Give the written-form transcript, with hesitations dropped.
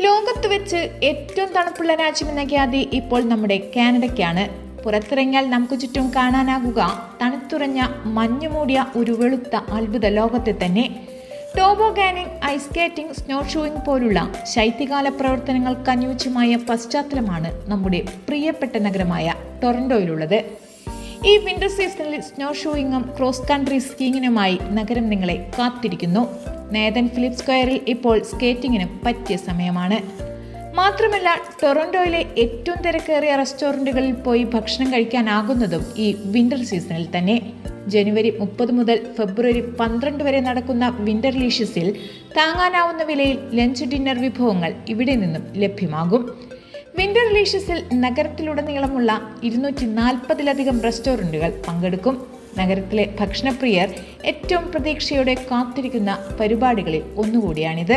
ലോകത്ത് വെച്ച് ഏറ്റവും തണുപ്പുള്ള രാജ്യമെന്ന ഖ്യാതി ഇപ്പോൾ നമ്മുടെ കാനഡയ്ക്കാണ്. പുറത്തിറങ്ങിയാൽ നമുക്ക് ചുറ്റും കാണാനാകുക തണുത്തുറഞ്ഞ മഞ്ഞുമൂടിയ ഒരു വെളുത്ത അത്ഭുത ലോകത്തെ തന്നെ. ടോബോഗാനിങ്, ഐസ് സ്കേറ്റിംഗ്, സ്നോ ഷൂയിങ് പോലുള്ള ശൈത്യകാല പ്രവർത്തനങ്ങൾക്ക് അനുയോജ്യമായ പശ്ചാത്തലമാണ് നമ്മുടെ പ്രിയപ്പെട്ട നഗരമായ ടൊറന്റോയിലുള്ളത്. ഈ വിന്റർ സീസണിൽ സ്നോ ഷൂയിങ്ങും ക്രോസ് കൺട്രി സ്കീയിങ്ങിനുമായി നഗരം നിങ്ങളെ കാത്തിരിക്കുന്നു. നേതൻ ഫിലിപ്പ് സ്ക്വയറിൽ ഇപ്പോൾ സ്കേറ്റിങ്ങിനും പറ്റിയ സമയമാണ്. മാത്രമല്ല, ടൊറന്റോയിലെ ഏറ്റവും തിരക്കേറിയ റെസ്റ്റോറൻറ്റുകളിൽ പോയി ഭക്ഷണം കഴിക്കാനാകുന്നതും ഈ വിന്റർ സീസണിൽ തന്നെ. ജനുവരി 30 മുതൽ ഫെബ്രുവരി 12 വരെ നടക്കുന്ന വിന്റർ ലീഷ്യസിൽ താങ്ങാനാവുന്ന വിലയിൽ ലഞ്ച് ഡിന്നർ വിഭവങ്ങൾ ഇവിടെ നിന്നും ലഭ്യമാകും. വിന്റർ ലീഷ്യസിൽ നഗരത്തിലുടനീളമുള്ള 240-ലധികം റെസ്റ്റോറൻറ്റുകൾ പങ്കെടുക്കും. നഗരത്തിലെ ഭക്ഷണപ്രിയർ ഏറ്റവും പ്രതീക്ഷയോടെ കാത്തിരിക്കുന്ന പരിപാടികളിൽ ഒന്നുകൂടിയാണിത്.